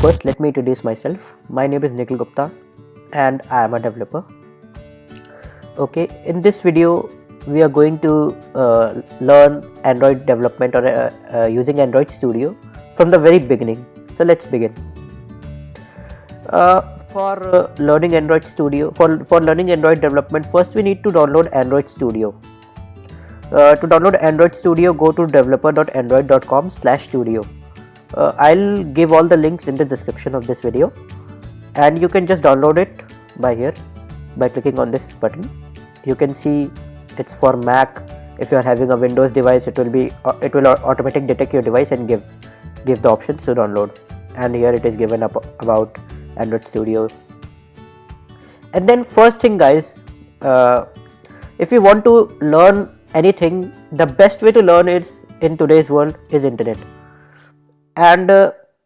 first let me introduce myself. My name is Nikhil Gupta and I am a developer. Okay, in this video we are going to learn Android development or using Android Studio from the very beginning. So let's begin. For learning Android Studio, for learning Android development, first we need to download Android Studio. To download Android Studio, go to developer.android.com/studio. I'll give all the links in the description of this video, and you can just download it by here by clicking on this button. You can see it's for Mac. If you are having a Windows device, it will automatically detect your device and give the options to download. And here it is given up about Android Studio. And then first thing, guys, if you want to learn anything, the best way to learn is in today's world is internet. And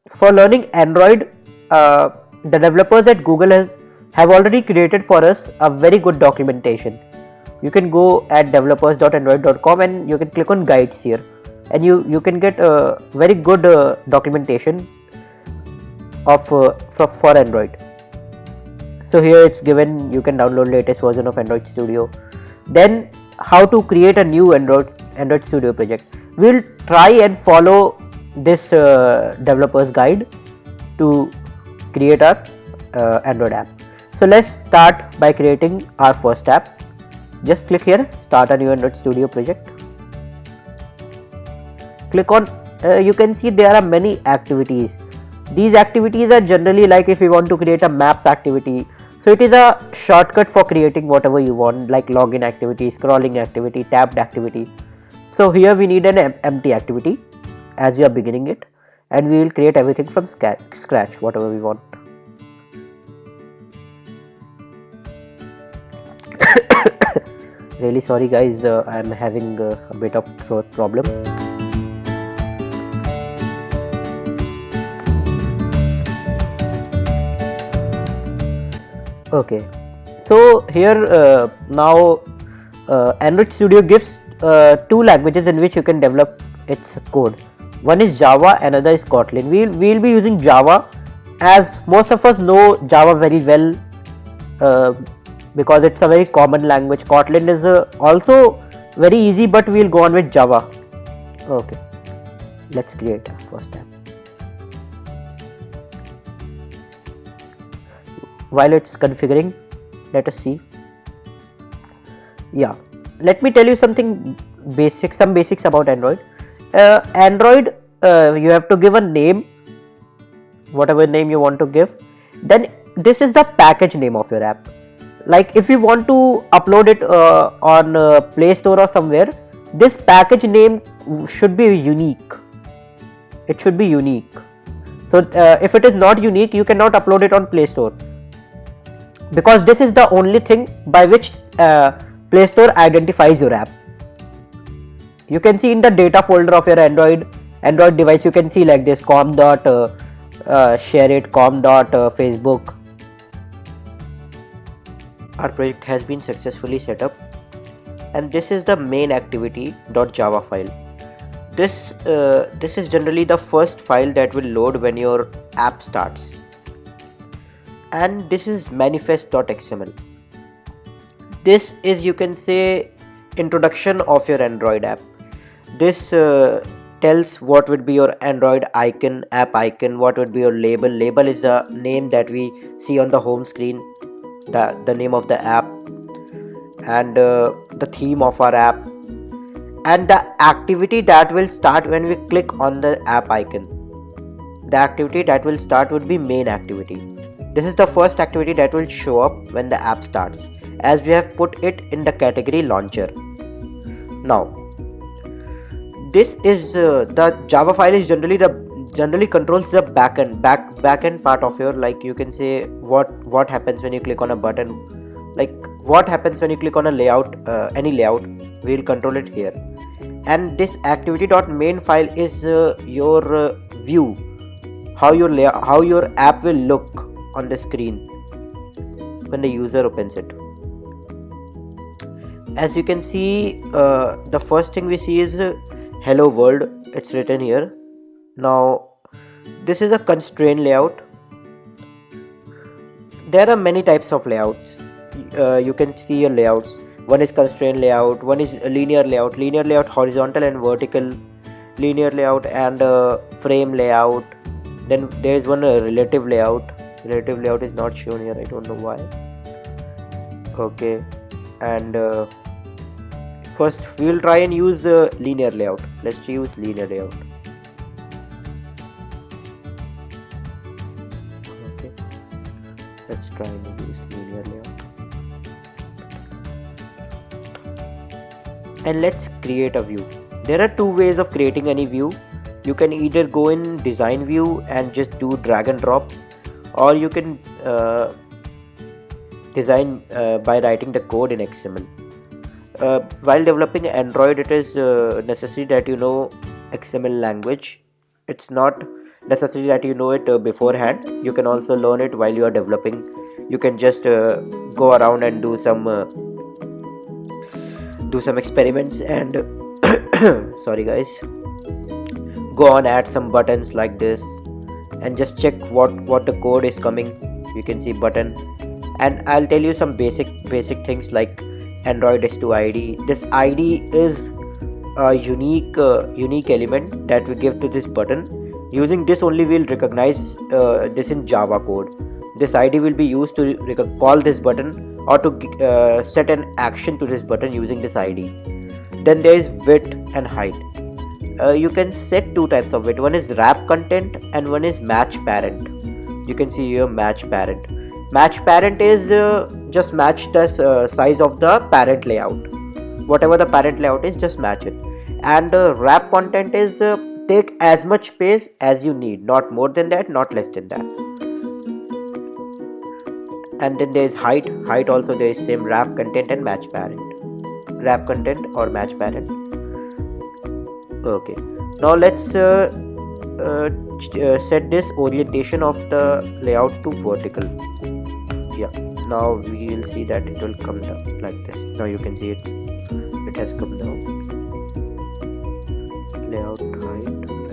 for learning Android, the developers at Google have already created for us a very good documentation. You can go at developers.android.com and you can click on guides here, and you can get a very good documentation of for Android. So here it's given you can download latest version of Android Studio. Then how to create a new Android Studio project. We'll try and follow this developer's guide to create our Android app. So let's start by creating our first app. Just click here, start a new Android Studio project. Click on, you can see there are many activities. These activities are generally like if you want to create a maps activity. So it is a shortcut for creating whatever you want, like login activity, scrolling activity, tabbed activity. So here we need an empty activity as we are beginning it, and we will create everything from scratch, whatever we want. Really sorry guys, I am having a bit of throat problem. Okay, so here now Android Studio gives two languages in which you can develop its code. One is Java, another is Kotlin. We'll be using Java, as most of us know Java very well because it's a very common language. Kotlin is also very easy, but we'll go on with Java. Okay, let's create our first app. While it's configuring, let us see. Yeah, let me tell you some basics about Android. Android, you have to give a name, whatever name you want to give. Then this is the package name of your app. Like if you want to upload it on Play Store or somewhere, this package name should be unique. It should be unique. So if it is not unique, you cannot upload it on Play Store, because this is the only thing by which Play Store identifies your app. You can see in the data folder of your Android device, you can see like this com.share it, com.facebook. Our project has been successfully set up, and this is the main activity.java file. This is generally the first file that will load when your app starts. And this is manifest.xml. This is, you can say, introduction of your Android app. This tells what would be your Android icon, app icon, what would be your label. Label is the name that we see on the home screen, the name of the app, and the theme of our app, and the activity that will start when we click on the app icon. The activity that will start would be main activity. This is the first activity that will show up when the app starts, as we have put it in the category launcher. Now, this is the Java file is generally controls the backend part of your, like you can say what happens when you click on a button, like what happens when you click on a layout, any layout. We will control it here. And this activity.main file is your view, how your app will look on the screen when the user opens it. As you can see, the first thing we see is hello world. It's written here. Now this is a constraint layout. there are many types of layouts. You can see your layouts. One is constraint layout, one is a linear layout, horizontal and vertical, linear layout, and frame layout. Then there is one relative layout. Relative layout is not shown here, I don't know why. Okay, and first we'll try and use linear layout. Let's use linear layout. Okay, let's try and use linear layout. And let's create a view. There are two ways of creating any view. You can either go in design view and just do drag and drops, or you can design by writing the code in XML. While developing Android, it is necessary that you know XML language. It's not necessary that you know it beforehand. You can also learn it while you are developing. You can just go around and do some experiments and sorry guys, go on, add some buttons like this and just check what the code is coming. You can see button, and I'll tell you some basic things like Android S2 ID. This ID is a unique element that we give to this button. Using this only we'll recognize this in Java code. This ID will be used to call this button or to set an action to this button using this ID. Then there is width and height. You can set two types of width. One is wrap content and one is match parent. You can see here match parent. Match parent is just match the size of the parent layout. Whatever the parent layout is, just match it. And wrap content is take as much space as you need, not more than that, not less than that. And then there is height. Height also there is same, wrap content and match parent. Wrap content or match parent. Okay, now let's set this orientation of the layout to vertical. Yeah, now we will see that it will come down like this. Now you can see it has come down. Layout height, wrap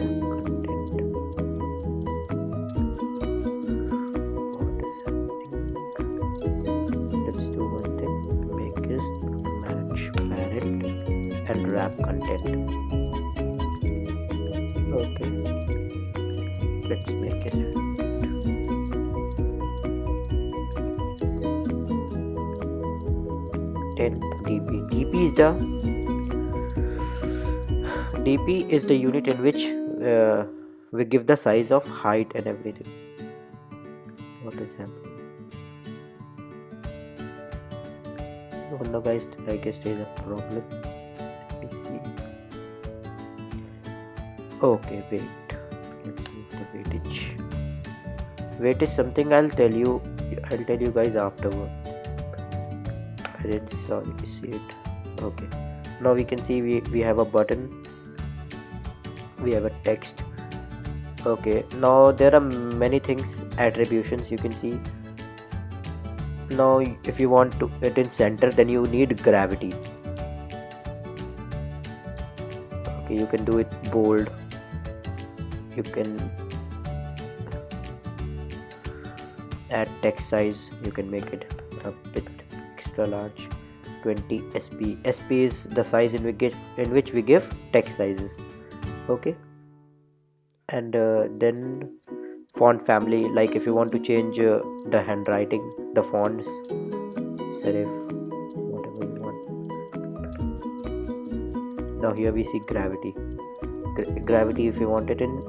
content. Let's do one thing. Make this match parent and wrap content. Okay, let's make it 10 dp. dp is the unit in which we give the size of height and everything. What is happening? Oh no guys, I guess there is a problem. Let me see. Okay, wait, let's move the weightage. Weight is something I'll tell you guys afterward. I didn't see it. Okay, now we can see we have a button, we have a text. Okay, now there are many things, attributions you can see. Now if you want to it in center, then you need gravity. Okay, you can do it bold. You can add text size. You can make it a bit extra large. 20 sp. sp is the size in which we give text sizes. Okay, and then font family. Like if you want to change the handwriting, the fonts, serif, whatever you want. Now here we see gravity. Gravity if you want it in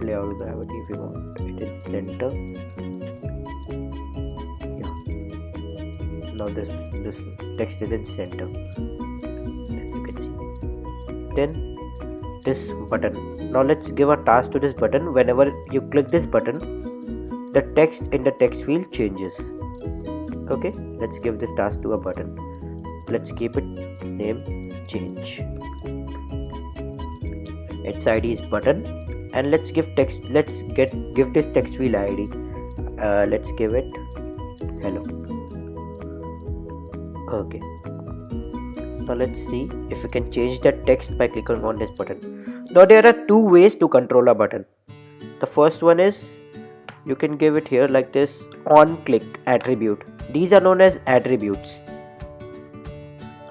layout, gravity if you want it in center. Yeah, now this text is in center, as you can see. Then this button. Now let's give a task to this button. Whenever you click this button, the text in the text field changes. Okay, let's give this task to a button. Let's keep it name change. Its ID is button, and let's give text. Let's give this text field ID. Let's give it hello. Okay. Now let's see if we can change the text by clicking on this button. Now there are two ways to control a button. The first one is you can give it here like this, on click attribute. These are known as attributes.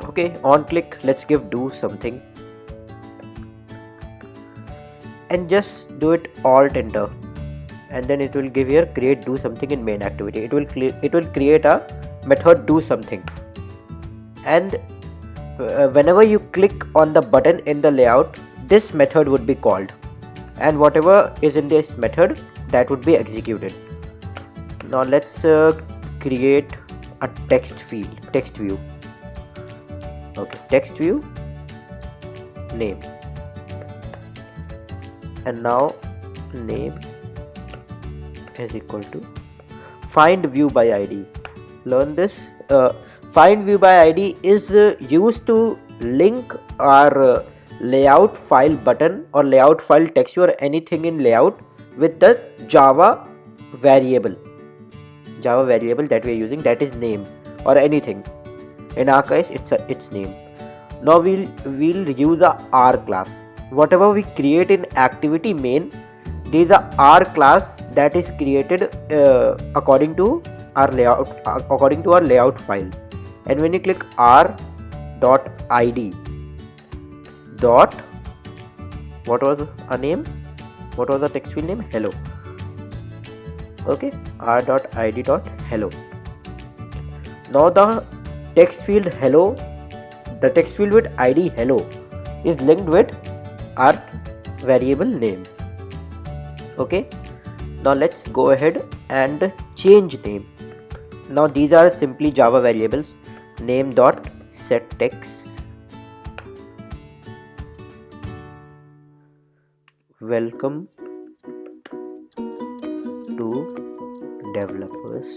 Okay, on click, let's give do something, and just do it alt enter, and then it will give here create do something in main activity. It will create a method do something, and whenever you click on the button in the layout, this method would be called, and whatever is in this method, that would be executed. Now let's create a text view. Okay, text view, name, and now name is equal to find view by ID. Learn this. Find view by ID is used to link our layout file button or layout file text view or anything in layout with the Java variable that we are using, that is name or anything. In our case, it's name. Now we'll use a R class. Whatever we create in activity main, there is a R class that is created according to our layout file. And when you click r.id dot, what was a name? What was the text field name? Hello. Okay, r.id.hello. Now the text field hello, the text field with id hello is linked with our variable name. Okay, now let's go ahead and change name. Now these are simply Java variables. Name dot set text, welcome to developers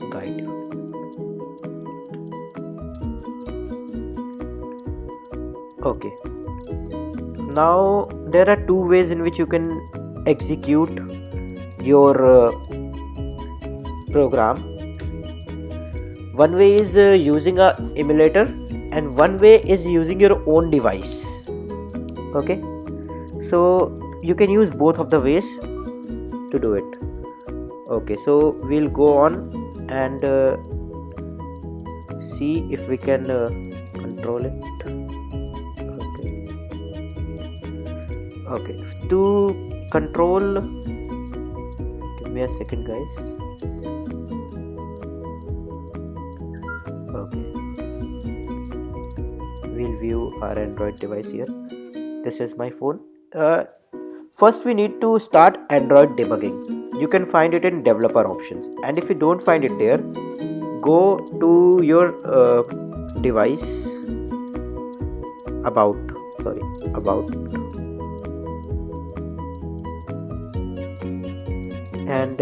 guide. Okay, now there are two ways in which you can execute your program. One way is using a emulator, and one way is using your own device. Okay, so you can use both of the ways to do it. Okay, so we'll go on and see if we can control it. Okay, to control, give me a second guys. Okay, we'll view our Android device here. This is my phone. First we need to start Android debugging. You can find it in developer options, and if you don't find it there, go to your device, about, and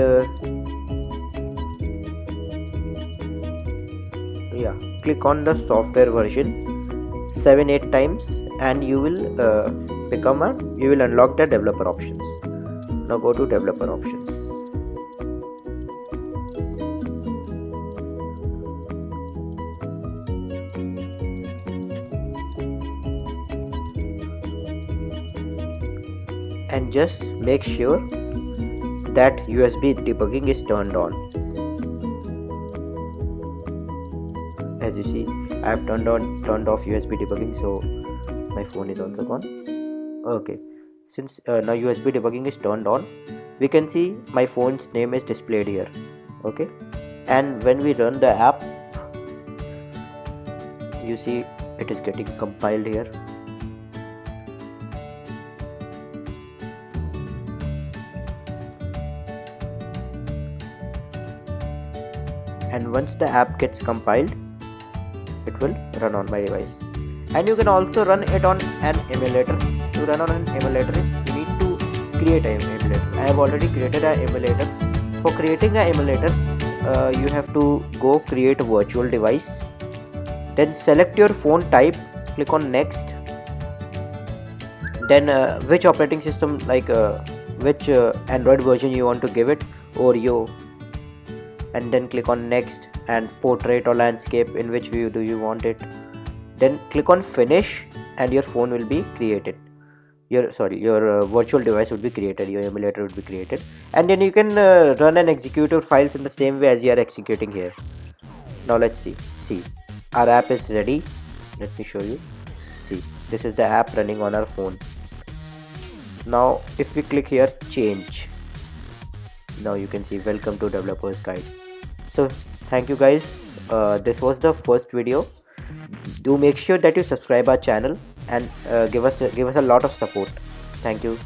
click on the software version 7-8 times, and you will unlock the developer options. Now go to developer options. And just make sure that USB debugging is turned on. As you see, I have turned off USB debugging, so my phone is also gone. Okay, since now USB debugging is turned on, we can see my phone's name is displayed here. Okay, and when we run the app, you see it is getting compiled here. And once the app gets compiled, it will run on my device. And you can also run it on an emulator. To run on an emulator, you need to create an emulator. I have already created an emulator. For creating an emulator, you have to go create a virtual device, then select your phone type, click on next, then which operating system, like which Android version you want to give it, Oreo, and then click on next, and portrait or landscape, in which view do you want it. Then click on finish, and your phone will be created. your virtual device would be created, your emulator would be created, and then you can run and execute your files in the same way as you are executing here. Now let's see our app is ready. Let me show you. See, this is the app running on our phone. Now if we click here change, now you can see welcome to developers guide. So thank you guys, this was the first video. Do make sure that you subscribe our channel and give us a lot of support. Thank you.